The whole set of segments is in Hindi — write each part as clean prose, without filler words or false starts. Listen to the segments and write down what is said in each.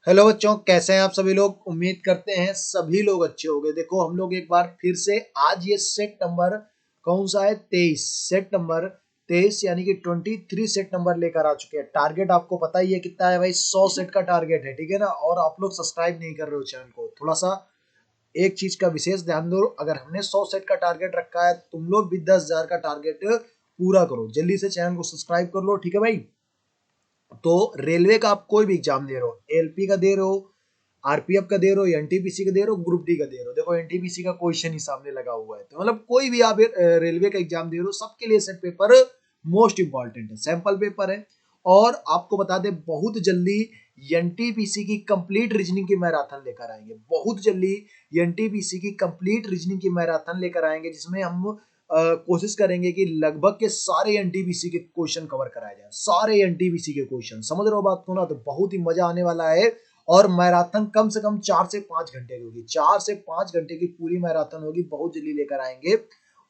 हेलो बच्चों, कैसे हैं आप सभी लोग। उम्मीद करते हैं सभी लोग अच्छे होंगे। देखो हम लोग एक बार फिर से आज ये सेट नंबर कौन सा है, 23 सेट नंबर 23 यानी कि 23 सेट नंबर लेकर आ चुके हैं। टारगेट आपको पता ही है कितना है भाई, 100 सेट का टारगेट है, ठीक है ना। और आप लोग सब्सक्राइब नहीं कर रहे हो चैनल को। थोड़ा सा एक चीज का विशेष ध्यान दो, अगर हमने 100 सेट का टारगेट रखा है, तुम लोग भी 10,000 का टारगेट पूरा करो। जल्दी से चैनल को सब्सक्राइब कर लो, ठीक है भाई। तो रेलवे का आप कोई भी एग्जाम दे रहे हो, एलपी का दे रहे हो, आरपीएफ का दे रहे हो, एनटीपीसी का दे रहे हो, ग्रुप डी का दे रहे हो। देखो एनटीपीसी का क्वेश्चन ही सामने लगा हुआ है, तो मतलब कोई भी आप रेलवे का एग्जाम दे रहे हो, सबके लिए सेट पेपर मोस्ट इंपॉर्टेंट है, सैंपल पेपर है। और आपको बता दें बहुत जल्दी एनटीपीसी की कंप्लीट रीजनिंग की मैराथन लेकर आएंगे। बहुत जल्दी एनटीपीसी की कंप्लीट रीजनिंग की मैराथन लेकर आएंगे, जिसमें हम कोशिश करेंगे कि लगभग के सारे एनटीपीसी के क्वेश्चन कवर कराए जाए। सारे एनटीपीसी के क्वेश्चन, समझ रहे हो बात को ना। तो बहुत ही मजा आने वाला है। और मैराथन कम से कम 4 से 5 घंटे की होगी। 4 से 5 घंटे की पूरी मैराथन होगी, बहुत जल्दी लेकर आएंगे।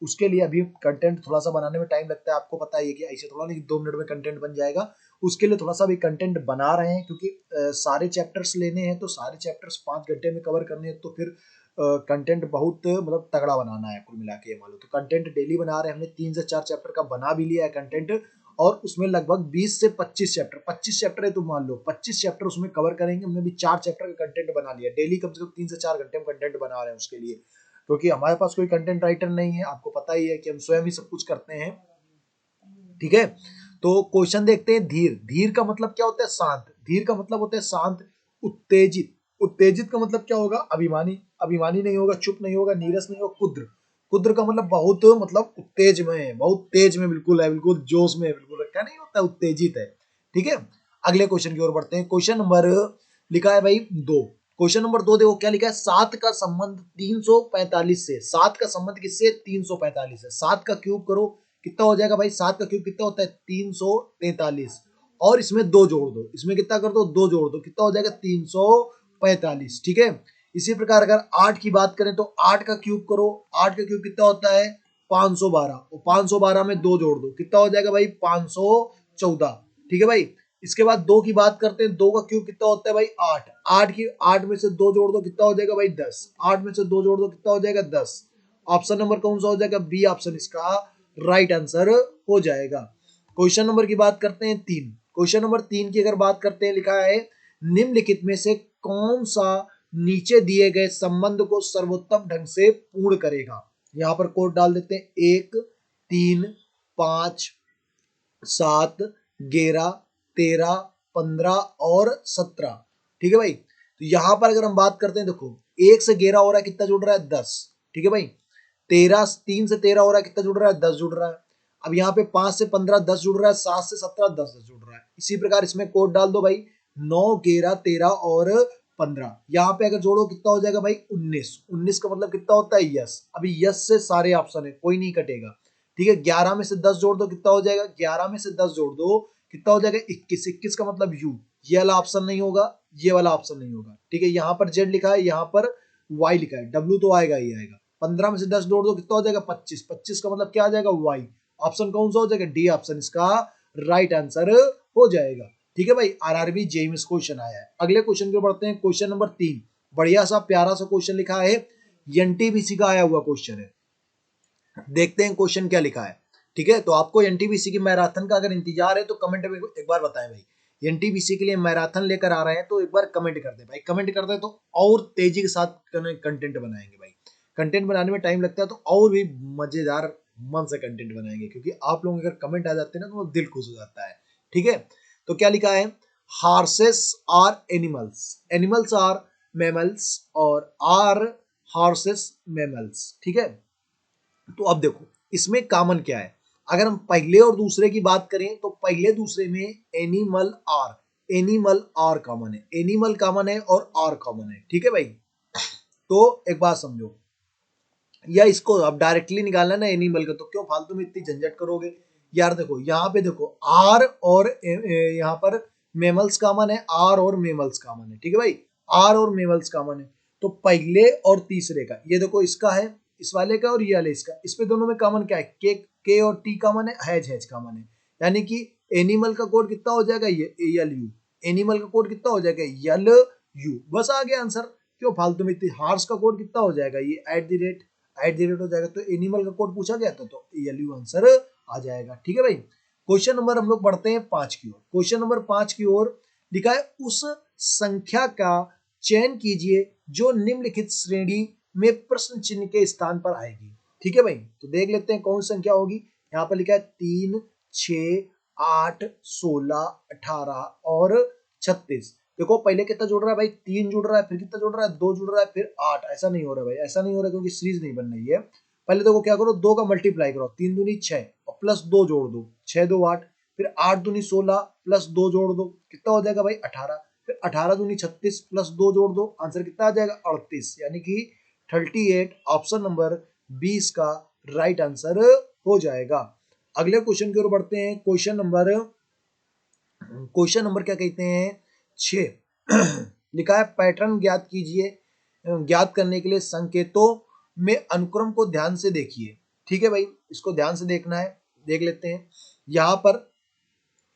उसके लिए अभी कंटेंट थोड़ा सा बनाने में टाइम लगता है, आपको पता ही है कि ऐसे थोड़ा नहीं 2 मिनट में कंटेंट बन जाएगा। उसके लिए थोड़ा सा भी कंटेंट बना रहे हैं, क्योंकि सारे चैप्टर्स लेने हैं, तो सारे चैप्टर्स 5 घंटे में कवर करने हैं। तो फिर कंटेंट बहुत मतलब तगड़ा बनाना है कुल मिला के, मान लो। तो कंटेंट डेली बना रहे हैं, हमने 3 से 4 चैप्टर का बना भी लिया है कंटेंट। और उसमें लगभग 20 से 25 चैप्टर, 25 चैप्टर है तो मान लो 25 चैप्टर उसमें कवर करेंगे। हमने भी 4 चैप्टर का कंटेंट बना लिया डेली, कम से कम 3 से 4 घंटे हम कंटेंट बना रहे हैं उसके लिए। क्योंकि हमारे पास कोई कंटेंट राइटर नहीं है, आपको पता ही है कि हम स्वयं ही सब कुछ करते हैं, ठीक है। तो क्वेश्चन देखते हैं। धीर, धीर का मतलब क्या होता है, शांत। धीर का मतलब होता है शांत। उत्तेजित, उत्तेजित का मतलब क्या होगा, अभिमानी। अभिमानी नहीं होगा, चुप नहीं होगा, नीरस नहीं होगा। कुद्र, कुद्र का मतलब बहुत मतलब उत्तेज में है, बहुत तेज में बिल्कुल है, बिल्कुल जोश में है, बिल्कुल रखा नहीं होता, उत्तेजित है, ठीक है। अगले क्वेश्चन की ओर बढ़ते हैं। क्वेश्चन नंबर लिखा है भाई 2। क्वेश्चन नंबर 2 देखो क्या लिखा है। 7 का संबंध 345 से, 7 का संबंध किससे, 345 है। 7 का क्यूब करो, कितना हो जाएगा भाई। 7 का क्यूब कितना होता है, 343। और इसमें 2 जोड़ दो, इसमें कितना कर दो, 2 जोड़ दो, कितना हो जाएगा 345, ठीक है। इसी प्रकार अगर 8 की बात करें तो 8 का क्यूब करो, 8 का क्यूब कितना होता है 512, और 512 में 2 जोड़ दो, कितना हो जाएगा भाई 514, ठीक है भाई। इसके बाद 2 की बात करते हैं, 2 का क्यूब कितना होता है भाई 8, 8 में से 2 जोड़ दो, कितना हो जाएगा भाई 10, 8 में से 2 जोड़ दो, कितना हो जाएगा 10। ऑप्शन नंबर कौन सा हो जाएगा, बी ऑप्शन इसका राइट आंसर हो जाएगा। क्वेश्चन नंबर की बात करते हैं 3। क्वेश्चन नंबर 3 की अगर बात करते हैं, लिखा है निम्नलिखित में से कौन सा नीचे दिए गए संबंध को सर्वोत्तम ढंग से पूर्ण करेगा। यहां पर कोड डाल देते हैं, 1, 3, 5, 7, 11, 13, 15 और 17, ठीक है भाई। तो यहां पर अगर हम बात करते हैं, देखो 1 से 11 हो रहा है, कितना जुड़ रहा है 10, ठीक है भाई। 13, 3 से 13 हो रहा है, कितना जुड़ रहा है 10 जुड़ रहा है। अब यहाँ पे 5 से 15 10 जुड़ रहा है, 7 से 17 10 10 जुड़ रहा है। इसी प्रकार इसमें कोड डाल दो भाई, 9, 11, 13 और 15। यहाँ पे अगर जोड़ो कितना हो जाएगा भाई 19। 19 का मतलब कितना होता है यस। अभी यस से सारे ऑप्शन है, कोई नहीं कटेगा, ठीक है। 11 में से 10 जोड़ दो, कितना हो जाएगा 11 में से 10 जोड़ दो, कितना हो जाएगा 21। 21 का मतलब यू, ये वाला ऑप्शन नहीं होगा, ये वाला ऑप्शन नहीं होगा, ठीक है। यहाँ पर जेड लिखा है, यहाँ पर वाई लिखा है, डब्ल्यू तो आएगा ही आएगा। 15 में से 10 जोड़ दो, कितना हो जाएगा 25। 25 का मतलब क्या आ जाएगा वाई। ऑप्शन कौन सा हो जाएगा, डी ऑप्शन इसका राइट आंसर हो जाएगा, ठीक है भाई। आरआरबी जेईई में क्वेश्चन आया है। अगले क्वेश्चन पे बढ़ते हैं। क्वेश्चन नंबर 3, बढ़िया सा प्यारा सा क्वेश्चन लिखा है, एनटीपीसी का आया हुआ क्वेश्चन है। देखते हैं क्वेश्चन क्या लिखा है, ठीक है। तो आपको एनटीपीसी की मैराथन का अगर इंतजार है तो कमेंट में एक बार बताएं भाई। एनटीपीसी के लिए मैराथन लेकर आ रहे हैं, तो एक बार कमेंट कर दे भाई। कमेंट कर दे तो और तेजी के साथ कंटेंट बनाएंगे भाई। कंटेंट बनाने में टाइम लगता है, तो और भी मजेदार मन से कंटेंट बनाएंगे, क्योंकि आप लोग अगर कमेंट आ जाते हैं ना, तो दिल खुश हो जाता है, ठीक है। तो क्या लिखा है, horses are animals, animals are mammals, और आर हॉर्सेस मैमल्स, ठीक है। तो अब देखो इसमें कॉमन क्या है। अगर हम पहले और दूसरे की बात करें, तो पहले दूसरे में animal are, animal are common है, एनिमल कॉमन है और आर कॉमन है, ठीक है भाई। तो एक बात समझो, या इसको अब डायरेक्टली निकालना ना एनिमल का, तो क्यों फालतू में इतनी झंझट करोगे यार। देखो यहाँ पे देखो आर और यहाँ पर मेमल्स कॉमन है, आर और मेमल्स कॉमन है, ठीक है भाई। आर और मेमल्स कॉमन है। तो पहले और तीसरे का, ये देखो इसका है, इस वाले का और ये वाले इसका, इस पे दोनों में कॉमन क्या है, के और टी कॉमन है, हैज कॉमन है। यानी कि एनिमल का कोड कितना हो जाएगा, ये यल यू। एनिमल का कोड कितना हो जाएगा, यल यू, बस आ गया आंसर। क्यों फालतू में इतनी, हार्स का कोड कितना हो जाएगा, ये एट द रेट हो जाएगा, तो एनिमल का कोड पूछा गया था तो एलयू आंसर आ जाएगा। ठीक है भाई, क्वेश्चन नंबर हम लोग बढ़ते हैं 5 की ओर। क्वेश्चन नंबर 5 की ओर लिखा है उस संख्या का चयन कीजिए जो निम्नलिखित श्रेणी में प्रश्न चिन्ह के स्थान पर आएगी। ठीक है भाई, तो देख लेते हैं कौन सी संख्या होगी। यहाँ पर लिखा है 3, 6, 8, 16, 18 और 36। देखो पहले कितना जुड़ रहा है भाई, 3 जुड़ रहा है, फिर कितना जुड़ रहा है, 2 जुड़ रहा है, फिर 8। ऐसा नहीं हो रहा है भाई, ऐसा नहीं हो रहा है क्योंकि सीरीज नहीं बन रही है। पहले देखो क्या करो, 2 का मल्टीप्लाई करो, 3 दूनी 6 और प्लस 2 जोड़ दो, 6 2 8, फिर 8 दूनी 16 प्लस 2 जोड़ दो, कितना हो जाएगा भाई 18, फिर 18 दूनी 36 प्लस 2 जोड़ दो, आंसर कितना आ जाएगा 38, यानी कि 38 ऑप्शन नंबर 20 का राइट आंसर हो जाएगा। अगले क्वेश्चन की ओर बढ़ते हैं। क्वेश्चन नंबर क्या कहते हैं 6 लिखा है पैटर्न ज्ञात कीजिए, ज्ञात करने के लिए संकेतों में अनुक्रम को ध्यान से देखिए। ठीक है भाई, इसको ध्यान से देखना है, देख लेते हैं। यहाँ पर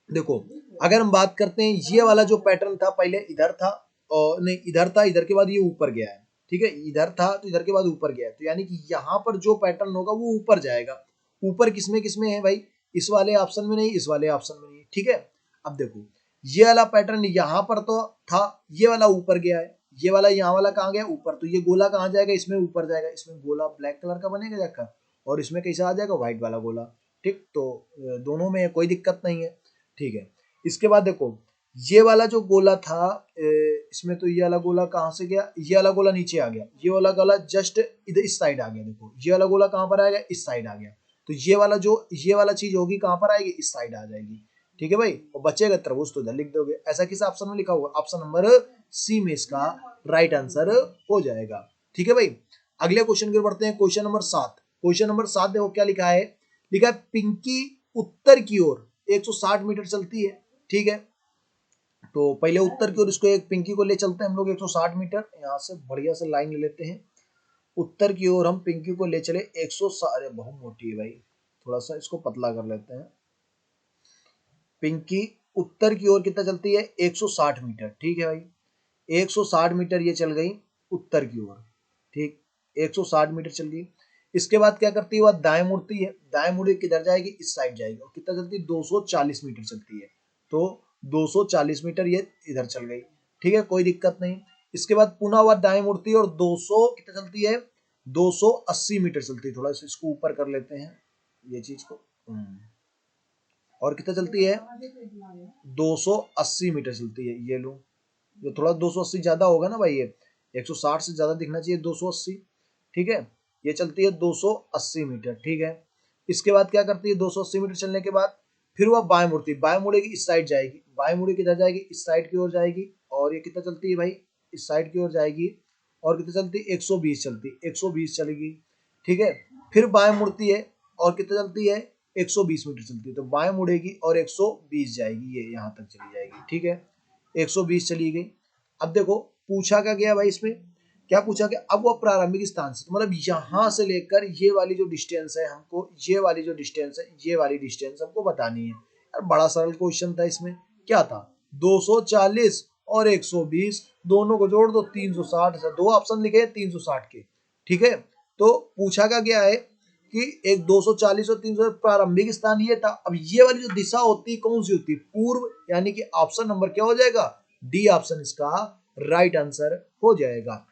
देखो, अगर हम बात करते हैं, ये वाला जो पैटर्न था पहले इधर था, और नहीं इधर था, इधर के बाद ये ऊपर गया है। ठीक है, इधर था तो इधर के बाद ऊपर गया है, तो यानी कि यहाँ पर जो पैटर्न होगा वो ऊपर जाएगा। ऊपर किसमें किसमें है भाई, इस वाले ऑप्शन में नहीं, इस वाले ऑप्शन में नहीं। ठीक है, अब देखो ये वाला पैटर्न यहाँ पर तो था, ये वाला ऊपर गया है, ये वाला यहाँ वाला कहाँ गया ऊपर, तो ये गोला कहाँ जाएगा, इसमें ऊपर जाएगा। इसमें गोला ब्लैक कलर का बनेगा जाकर, और इसमें कैसा आ जाएगा व्हाइट वाला गोला। ठीक, तो दोनों में कोई दिक्कत नहीं है। ठीक है, इसके बाद देखो ये वाला जो गोला था, इसमें तो ये वाला गोला कहाँ से गया, ये वाला गोला नीचे आ गया, ये वाला गोला जस्ट इधर इस साइड आ गया। देखो ये वाला गोला कहाँ पर आएगा, इस साइड आ गया, तो ये वाला चीज होगी कहाँ पर आएगी, इस साइड आ जाएगी। ठीक है भाई, और बचेगा त्रिभुज तो इधर लिख दोगे। ऐसा किस ऑप्शन में लिखा हुआ, ऑप्शन नंबर सी में इसका राइट आंसर हो जाएगा। ठीक है भाई, अगले क्वेश्चन की ओर बढ़ते हैं। Question number 7। क्वेश्चन नंबर 7 देखो क्या लिखा है, लिखा है पिंकी उत्तर की ओर 160 मीटर चलती है। ठीक है, तो पहले उत्तर की ओर इसको एक पिंकी को ले चलते हैं हम लोग 160 मीटर, यहाँ से बढ़िया से लाइन ले लेते हैं। उत्तर की ओर हम पिंकी को ले चले 160, अरे बहुत मोटी है भाई, थोड़ा सा इसको पतला कर लेते हैं। पिंकी उत्तर की ओर कितना चलती है 160 मीटर। ठीक है भाई, 160 मीटर ये चल गई उत्तर की ओर। ठीक, 160 मीटर चल गई। इसके बाद क्या करती है, वह दाएं मुड़ती है, दाएं मुड़ी किधर जाएगी, इस साइड जाएगी, और कितना चलती है 240 मीटर चलती है, तो 240 मीटर ये इधर चल गई। ठीक है, कोई दिक्कत नहीं। इसके बाद पुनः वह दाएं मुड़ती है और 200 कितना चलती है, 280 मीटर चलती है। थोड़ा सा इसको ऊपर कर लेते हैं ये चीज को, और कितना चलती है 280 मीटर चलती है। ये लो, ये थोड़ा 280 ज्यादा होगा ना भाई, ये 160 से ज्यादा दिखना चाहिए 280। ठीक है, ये चलती है 280 मीटर। ठीक है, इसके बाद क्या करती है 280 मीटर चलने के बाद फिर वह बाएं मुड़ती है, बाएं मुड़ेगी इस साइड जाएगी, बाएं मुड़ी किधर जाएगी, इस साइड की ओर जाएगी, और ये कितना चलती है भाई, इस साइड की ओर जाएगी, और कितना चलती है 120 चलती है, 120 चलेगी। ठीक है, फिर बाएं मुड़ती है और कितना चलती है 120 मीटर चलती है, तो बाएं मुड़ेगी और 120 जाएगी, ये यहाँ तक चली जाएगी। ठीक है, 120 चली गई। अब देखो पूछा क्या गया भाई, इसमें क्या पूछा गया, अब वो प्रारंभिक स्थान से, मतलब यहाँ से लेकर ये वाली जो डिस्टेंस है हमको, ये वाली जो डिस्टेंस है, ये वाली डिस्टेंस हमको बतानी है। यार बड़ा सरल क्वेश्चन था, इसमें क्या था 240 और 120 दोनों को जोड़ दो 360 से, दो ऑप्शन लिखे हैं 360 के। ठीक है, तो पूछा क्या गया है कि एक 240 और 300 प्रारंभिक स्थान ये था। अब ये वाली जो दिशा होती है कौन सी होती है, पूर्व, यानी कि ऑप्शन नंबर क्या हो जाएगा, डी ऑप्शन इसका राइट आंसर हो जाएगा।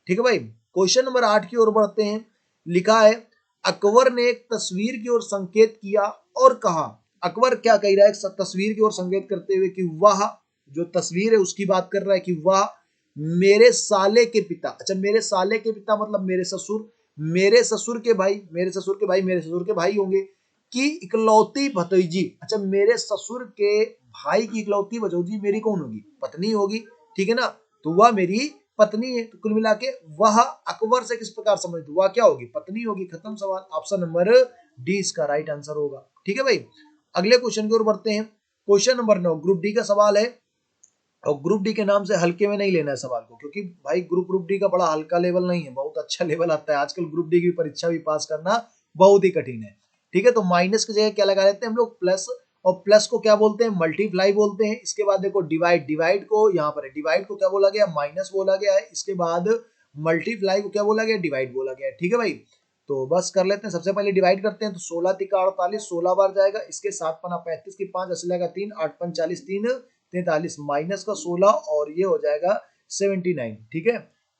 ठीक है भाई, क्वेश्चन नंबर 8 की ओर बढ़ते हैं। लिखा है अकबर ने एक तस्वीर की ओर संकेत किया और कहा, अकबर क्या कह रहा है तस्वीर की ओर संकेत करते हुए कि वह जो तस्वीर है उसकी बात कर रहा है कि वह मेरे साले के पिता, अच्छा मेरे साले के पिता मतलब मेरे ससुर, मेरे ससुर के भाई, मेरे ससुर के भाई, मेरे ससुर के भाई होंगे कि इकलौती भतीजी, अच्छा मेरे ससुर के भाई की इकलौती भतीजी मेरी कौन होगी, पत्नी होगी। ठीक है ना, तो वह मेरी पत्नी है। तो कुल मिला के वह अकबर से किस प्रकार संबंधित, वह क्या होगी, पत्नी होगी। खत्म सवाल, ऑप्शन नंबर डी इसका राइट आंसर होगा। ठीक है भाई, अगले क्वेश्चन की ओर बढ़ते हैं। क्वेश्चन नंबर 9 ग्रुप डी का सवाल है, और ग्रुप डी के नाम से हल्के में नहीं लेना है सवाल को, क्योंकि भाई ग्रुप डी का बड़ा हल्का लेवल नहीं है, बहुत अच्छा लेवल आता है। आजकल ग्रुप डी की परीक्षा भी पास करना बहुत ही कठिन है। ठीक है, तो माइनस की जगह क्या लगा लेते हैं हम लोग, प्लस, और प्लस को क्या बोलते हैं, मल्टीप्लाई बोलते हैं। इसके बाद देखो डिवाइड, डिवाइड को यहाँ पर है, डिवाइड को क्या बोला गया, माइनस बोला गया है। इसके बाद मल्टीप्लाई को क्या बोला गया, डिवाइड बोला गया है। ठीक है भाई, तो बस कर लेते हैं। सबसे पहले डिवाइड करते हैं, तो 16 तिका 48, 16 बार जाएगा। इसके 7 पना 35 की 5 अस्सी लगा 3, 8 पन 40, 3 43, माइनस का 16 और ये हो जाएगा 79। ठीक है,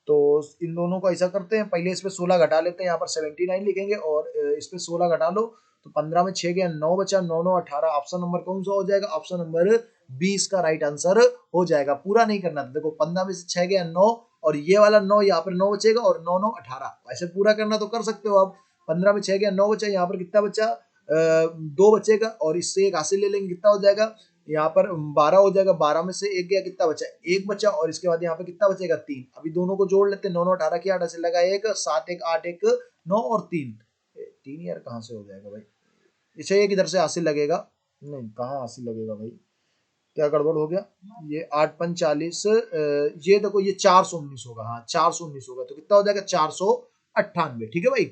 तो इन दोनों को ऐसा करते हैं, पहले इस पे 16 घटा लेते हैं, यहाँ पर 79 लिखेंगे और इस पे 16 घटा लो, तो 15 में 6 गया 9 बचा, 9 9 18। ऑप्शन नंबर कौन सा हो जाएगा, ऑप्शन नंबर 20 का राइट आंसर हो जाएगा। पूरा नहीं करना था, देखो 15 में से 6 गया 9 और ये वाला 9 यहाँ पर 9 बचेगा और 9 9 18। ऐसे पूरा करना तो कर सकते हो आप। 15 में 6 गया 9 बचा, यहाँ पर कितना बचा, 2 बचेगा और इससे एक हासिल ले लेंगे, कितना हो जाएगा, यहाँ पर 12 हो जाएगा। 12 में से एक गया, कितना बचा, एक बचा और इसके बाद यहाँ पे कितना बचेगा, 3। अभी दोनों को जोड़ लेते हैं, 9 9 18 की 8 हासिल लगा 1, 7 1 8 1 9 और 3 यार कहाँ से हो जाएगा भाई, इसे एक इधर से हासिल लगेगा, नहीं कहाँ हासिल लगेगा भाई, क्या गड़बड़ हो गया, ये 8 पन 40, ये देखो ये 419 होगा, हाँ 419 होगा, तो कितना हो जाएगा 498। ठीक है भाई,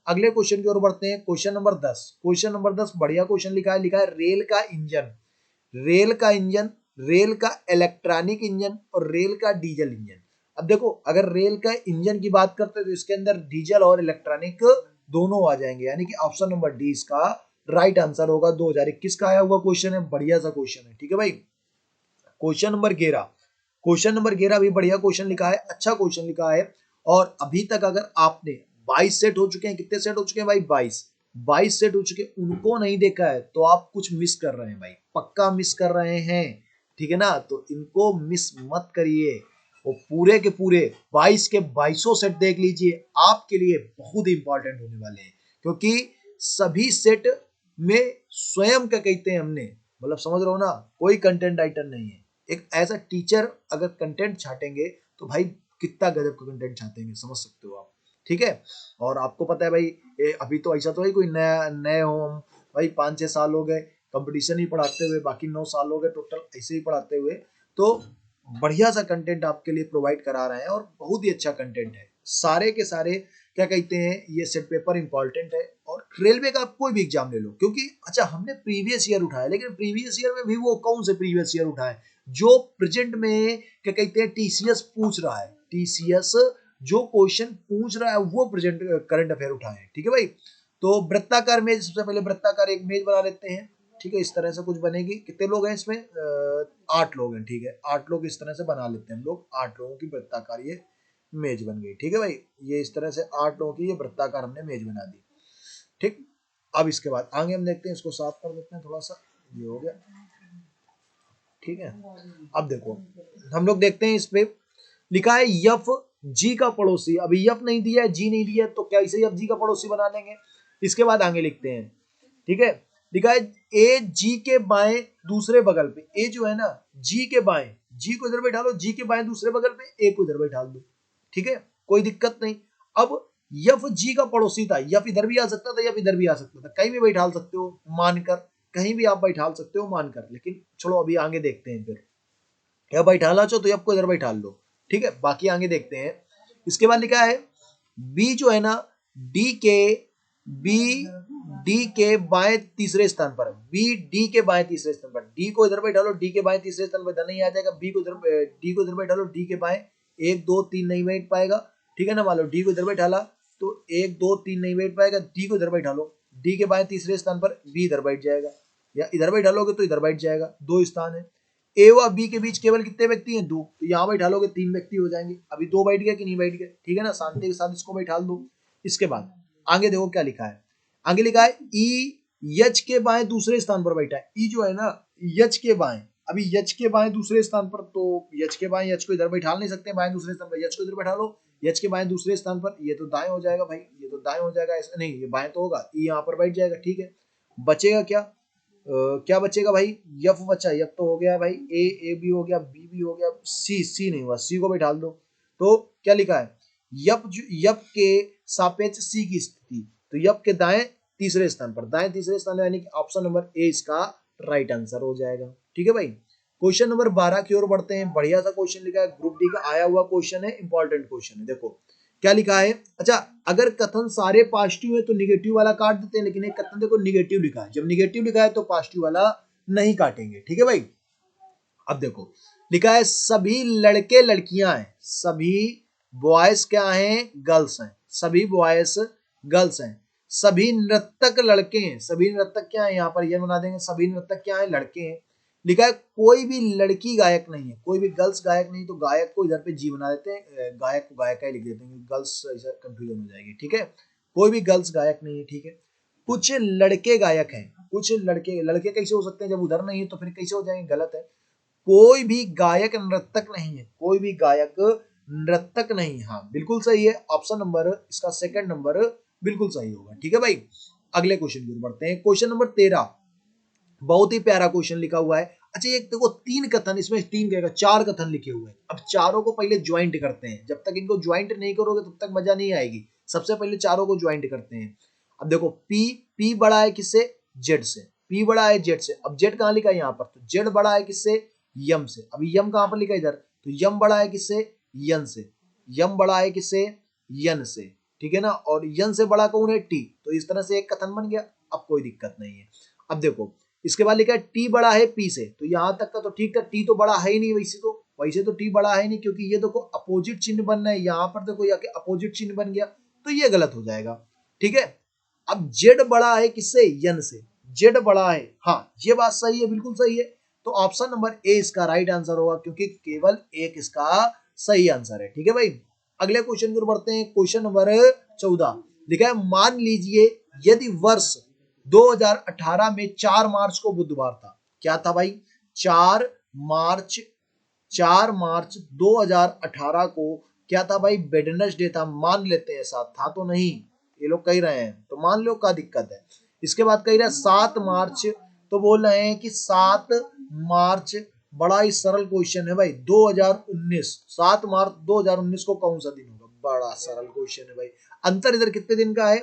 अगले क्वेश्चन की ओर बढ़ते हैं। क्वेश्चन नंबर 10, क्वेश्चन नंबर 10 बढ़िया क्वेश्चन लिखा है रेल का इंजन, रेल का इंजन, रेल का इलेक्ट्रॉनिक इंजन और रेल का डीजल इंजन। अब देखो अगर रेल का इंजन की बात करते हैं तो इसके अंदर डीजल और इलेक्ट्रॉनिक दोनों आ जाएंगे, यानी कि ऑप्शन नंबर डी इसका राइट आंसर होगा। 2021 का आया हुआ क्वेश्चन है, बढ़िया सा क्वेश्चन है। ठीक है भाई, क्वेश्चन नंबर 11, क्वेश्चन नंबर 11 भी बढ़िया क्वेश्चन लिखा है, अच्छा क्वेश्चन लिखा है। और अभी तक अगर आपने 22 सेट हो चुके हैं, कितने सेट हो चुके हैं भाई, 22 सेट हो चुके, उनको नहीं देखा है तो आप कुछ मिस कर रहे हैं भाई, पक्का मिस कर रहे हैं। ठीक है ना, तो इनको मिस मत करिए, वो पूरे के पूरे 22 के 22 सेट देख लीजिए, आपके लिए बहुत इंपॉर्टेंट होने वाले हैं, क्योंकि सभी सेट में स्वयं क्या कहते हैं हमने, मतलब समझ रहे हो ना, कोई कंटेंट राइटर नहीं है। एक ऐसा टीचर अगर कंटेंट छाटेंगे तो भाई कितना गजब का कंटेंट छाटेंगे, समझ सकते हो आप। ठीक है, और आपको पता है भाई, अभी तो ऐसा तो है कोई नया नए हो हम भाई, 5-6 साल हो गए कंपटीशन ही पढ़ाते हुए, बाकी 9 साल हो गए टोटल ऐसे ही पढ़ाते हुए, तो बढ़िया सा कंटेंट आपके लिए प्रोवाइड करा रहे हैं और बहुत ही अच्छा कंटेंट है। सारे के सारे क्या कहते हैं, ये सेट पेपर इंपॉर्टेंट है। और रेलवे का कोई भी एग्जाम ले लो, क्योंकि अच्छा हमने प्रीवियस ईयर उठाया, लेकिन प्रीवियस ईयर में भी वो कौन से प्रीवियस ईयर उठाए जो प्रेजेंट में क्या कहते हैं टीसीएस पूछ रहा है, टीसीएस जो क्वेश्चन पूछ रहा है वो प्रेजेंट करंट अफेयर उठाए हैं। ठीक है भाई, तो वृत्ताकार मेज, सबसे पहले वृत्ताकार एक मेज बना लेते हैं। ठीक है, इस तरह से कुछ बनेगी। कितने लोग हैं इसमें, 8 लोग हैं। ठीक है, 8 लोग इस तरह से बना लेते हैं हम लोग, 8 लोगों की वृत्ताकार ये मेज बन गई। ठीक है भाई, ये इस तरह से 8 लोगों की ये वृत्ताकार हमने मेज बना दी। ठीक, अब इसके बाद आगे हम देखते हैं, इसको साफ कर देते हैं थोड़ा सा, ये हो गया। ठीक है, अब देखो हम लोग देखते हैं, इस पे लिखा है यफ जी का पड़ोसी। अभी यफ नहीं दिया है, जी नहीं दिया है, तो क्या इसे यफ जी का पड़ोसी बना लेंगे। इसके बाद आगे लिखते हैं, ठीक है, लिखा है ए जी के बाएं दूसरे बगल पे, ए जो है ना जी के बाएं, जी को इधर बैठा लो, जी के बाएं दूसरे बगल पे ए को इधर बैठा दो। ठीक है, कोई दिक्कत नहीं। अब यफ जी का पड़ोसी था, यफ इधर भी आ सकता था, यफ इधर भी आ सकता था, कहीं भी बैठा सकते हो मानकर, कहीं भी आप बैठा सकते हो मानकर, लेकिन चलो अभी आगे देखते हैं। फिर या बैठाला चाहो तो यफ को इधर बैठा लो। ठीक है, बाकी आगे देखते हैं। इसके बाद लिखा है बी जो है ना, डी के बी डी के बाएं तीसरे स्थान पर, बी डी के बाएं तीसरे स्थान पर, डी को इधर बैठा लो, डी के बाएं तीसरे स्थान पर नहीं आ जाएगा, बी को इधर, डी को इधर बैठा लो, डी के बाएं 1 2 3 नहीं बैठ पाएगा। ठीक है ना, मान लो डी को इधर बैठाला तो 1 2 3 नहीं बैठ पाएगा, डी को इधर बैठा लो, डी के बाएं तीसरे स्थान पर बी इधर बैठ जाएगा, या इधर बैठा लोगे तो इधर बैठ जाएगा, 2 स्थान है। ए व बी के बीच केवल कितने व्यक्ति हैं, 2, तो यहाँ बैठा लोगे 3 व्यक्ति हो जाएंगे। अभी 2 बैठ गया कि नहीं बैठ गया, ठीक है ना, शांति के साथ इसको बैठा दो। इसके बाद आगे देखो क्या लिखा है, आगे लिखा है ई यच के बाएं दूसरे स्थान पर बैठा है। ई जो है ना यच के बाएं, अभी यच के बाएं दूसरे स्थान पर, तो यच के बाएं, यच को इधर बैठा नहीं सकते बाएं दूसरे स्थान पर, यच को इधर बैठा लो, यच के बाएं दूसरे स्थान पर, ये तो दाएं हो जाएगा भाई, ये तो दाएं हो जाएगा, ऐसा नहीं ये बाएं तो होगा, ई यहाँ पर बैठ जाएगा। ठीक है, बचेगा क्या, क्या बचेगा भाई, यफ बचा, यफ तो हो गया भाई, ए बी हो गया, बी भी हो गया, सी नहीं हुआ, सी को बैठा दो। तो क्या लिखा है, यफ के सापेक्ष सी की स्थिति, तो यफ के दाएं तीसरे स्थान पर, दाएं तीसरे स्थान यानी कि ऑप्शन नंबर ए इसका राइट आंसर हो जाएगा। ठीक है भाई, क्वेश्चन नंबर 12 की ओर बढ़ते हैं। बढ़िया सा क्वेश्चन लिखा है, ग्रुप डी का आया हुआ क्वेश्चन है, इंपॉर्टेंट क्वेश्चन है। देखो क्या लिखा है, अच्छा अगर कथन सारे पॉजिटिव है तो निगेटिव वाला काट देते हैं, लेकिन एक कथन देखो निगेटिव लिखा है, जब निगेटिव लिखा है तो पॉजिटिव वाला नहीं काटेंगे। ठीक है भाई। अब देखो लिखा है सभी लड़के लड़कियां हैं, सभी बॉयज क्या हैं, गर्ल्स हैं, सभी बॉयज गर्ल्स हैं, सभी नर्तक लड़के हैं, सभी नर्तक क्या है, यहाँ पर ये बना देंगे, सभी नर्तक क्या है, लड़के हैं। लिखा है कोई भी लड़की गायक नहीं है, कोई भी गर्ल्स गायक नहीं, तो गायक को इधर पे जी बना देते हैं, गायक को गायिका ही लिख देते हैं, गर्ल्स ऐसा कंफ्यूजन हो जाएगी। ठीक है, कोई भी गर्ल्स गायक नहीं है। ठीक है, कुछ लड़के गायक हैं, कुछ लड़के, लड़के कैसे हो सकते हैं जब उधर नहीं है, तो फिर कैसे हो जाएंगे, गलत है। कोई भी गायक नर्तक नहीं है, कोई भी गायक नर्तक नहीं है। हाँ बिल्कुल सही है, ऑप्शन नंबर इसका सेकंड नंबर बिल्कुल सही होगा। ठीक है भाई, अगले क्वेश्चन की ओर बढ़ते हैं। क्वेश्चन नंबर 13, बहुत ही प्यारा क्वेश्चन लिखा हुआ है। अच्छा ये देखो तीन कथन, इसमें तीन कहेगा, चार कथन लिखे हुए हैं। अब चारों को पहले ज्वाइंट करते हैं, जब तक इनको ज्वाइंट नहीं करोगे तब तक मजा नहीं आएगी। सबसे पहले चारों को ज्वाइंट करते हैं। अब देखो पी बड़ा है किससे, जेड से, पी बड़ा है जेड से। अब जेड कहाँ लिखा है यहाँ पर, तो जेड बड़ा है किससे, यम से। अभी यम कहाँ पर लिखा है इधर, तो यम बड़ा है किससे, यन से, यम बड़ा है किससे, यन से। ठीक है ना, और यन से बड़ा कौन है, टी। तो इस तरह से एक कथन बन गया, अब कोई दिक्कत नहीं है। अब देखो इसके बाद लिखा है टी बड़ा है पी से, तो यहां तक का तो ठीक था, टी तो बड़ा है ही नहीं, वैसे तो टी बड़ा है नहीं, क्योंकि ये देखो अपोजिट चिन्ह बनना है, यहाँ पर देखो या अपोजिट चिन्ह बन गया, तो ये गलत हो जाएगा। ठीक है, अब जेड बड़ा है किससे, यन से, जेड बड़ा है, हाँ ये बात सही है, बिल्कुल सही है। तो ऑप्शन नंबर ए इसका राइट आंसर होगा, क्योंकि केवल एक इसका सही आंसर है। ठीक है भाई, अगले क्वेश्चन की ओर बढ़ते हैं। क्वेश्चन नंबर 14 लिखा है मान लीजिए यदि वर्ष 2018 में 4 मार्च को बुधवार था, क्या था भाई, 4 मार्च, 4 मार्च 2018 को क्या था भाई, वेडनेसडे था। मान लेते हैं ऐसा था तो नहीं, ये लोग कह रहे हैं तो मान लो, क्या दिक्कत है। इसके बाद कह रहे हैं 7 मार्च, तो बोल रहे हैं कि 7 मार्च, बड़ा ही सरल क्वेश्चन है भाई, 2019, 7 मार्च 2019 को कौन सा दिन होगा, बड़ा सरल क्वेश्चन है भाई। अंतर इधर कितने दिन का है,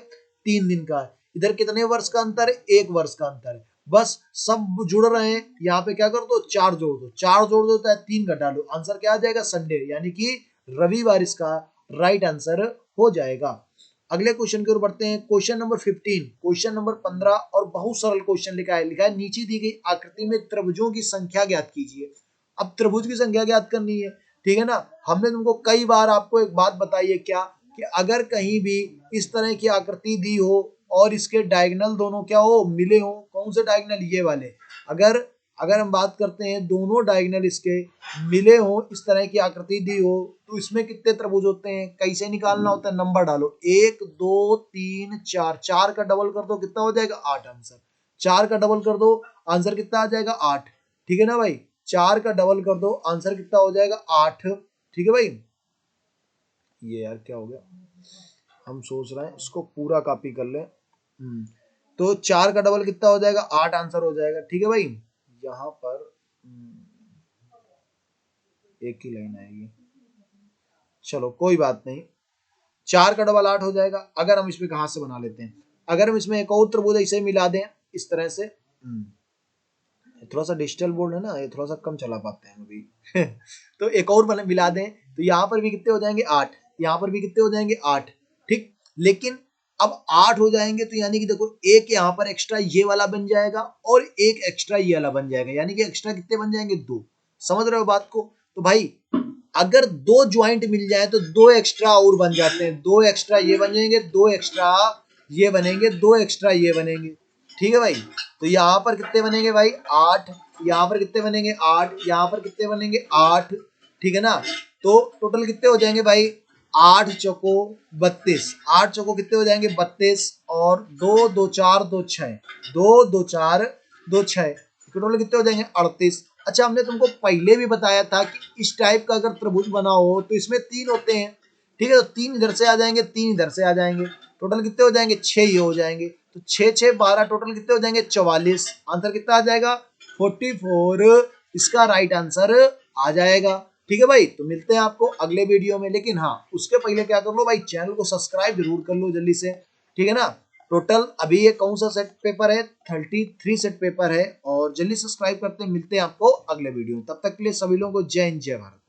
3 दिन का है, इधर कितने वर्ष का अंतर है, 1 वर्ष का अंतर है, बस सब जुड़ रहे हैं। यहाँ पे क्या कर दो, 4 जोड़ दो, 4 जोड़ दो चाहे 3 घटा लो, आंसर क्या आ जाएगा, संडे, यानी कि रविवार इसका राइट आंसर हो जाएगा। अगले क्वेश्चन की ओर बढ़ते हैं। क्वेश्चन नंबर 15, क्वेश्चन नंबर 15 और बहुत सरल क्वेश्चन लिखा है नीचे दी गई आकृति में त्रिभुजों की संख्या ज्ञात कीजिए। अब त्रिभुज की संख्या ज्ञात करनी है, ठीक है ना। हमने तुमको कई बार आपको एक बात बताई है क्या, कि अगर कहीं भी इस तरह की आकृति दी हो और इसके डायगोनल दोनों क्या हो, मिले हो, कौन से डायगोनल, ये वाले, अगर अगर हम बात करते हैं दोनों डायगोनल इसके मिले हो, इस तरह की आकृति दी हो, तो इसमें कितने त्रिभुज होते हैं, कैसे निकालना होता है, नंबर डालो, 1 2 3 4, 4 का डबल कर दो कितना हो जाएगा, 8 आंसर, 4 का डबल कर दो आंसर कितना आ जाएगा, 8। ठीक है ना भाई, 4 का डबल कर दो आंसर कितना हो जाएगा, 8। ठीक है भाई, ये यार क्या हो गया, हम सोच रहे हैं इसको पूरा कॉपी कर ले। तो 4 का डबल कितना हो जाएगा, 8 आंसर हो जाएगा। ठीक है भाई, यहाँ पर एक ही लाइन आएगी, चलो कोई बात नहीं, 4 का डबल 8 हो जाएगा। अगर हम इसमें कहां से बना लेते हैं, अगर हम इसमें एक और त्रिभुज ऐसे मिला दें इस तरह से, थोड़ा सा डिजिटल बोर्ड है ना, ये थोड़ा सा कम चला पाते हैं अभी तो एक और मिला दें, तो यहाँ पर भी कितने हो जाएंगे, 8, यहाँ पर भी कितने हो जाएंगे, 8। ठीक, लेकिन अब 8 हो जाएंगे तो यानी कि देखो एक यहाँ पर एक्स्ट्रा ये वाला बन जाएगा और एक एक्स्ट्रा ये वाला बन जाएगा, यानी कि एक्स्ट्रा कितने बन जाएंगे, 2। समझ रहे हो बात को, तो भाई अगर 2 ज्वाइंट मिल जाए तो 2 एक्स्ट्रा और बन जाते हैं, 2 एक्स्ट्रा ये बन जाएंगे, 2 एक्स्ट्रा ये बनेंगे, 2 एक्स्ट्रा ये बनेंगे। ठीक है भाई, तो यहाँ पर कितने बनेंगे भाई, 8, यहाँ पर कितने बनेंगे, 8, यहाँ पर कितने बनेंगे, 8। ठीक है ना, तो टोटल कितने हो जाएंगे भाई, 8 चौको 32, 8 चौको कितने हो जाएंगे, 32, और 2 2 4 2 6, 2 2 4 2 6, टोटल कितने हो जाएंगे, 38। अच्छा हमने तुमको पहले भी बताया था कि इस टाइप का अगर त्रिभुज बना हो तो इसमें 3 होते हैं। ठीक है, तो 3 इधर से आ जाएंगे, 3 इधर से आ जाएंगे, टोटल कितने हो जाएंगे, 6 ये हो जाएंगे, तो 6 6 12, टोटल कितने हो जाएंगे, 44। आंसर कितना आ जाएगा, 44 इसका राइट आंसर आ जाएगा। ठीक है भाई, तो मिलते हैं आपको अगले वीडियो में, लेकिन हाँ उसके पहले क्या कर लो भाई, चैनल को सब्सक्राइब जरूर कर लो जल्दी से। ठीक है ना, टोटल अभी ये कौन सा सेट पेपर है, 33 सेट पेपर है, और जल्दी सब्सक्राइब करते हैं। मिलते हैं आपको अगले वीडियो में, तब तक के लिए सभी लोगों को जय हिंद जय भारत।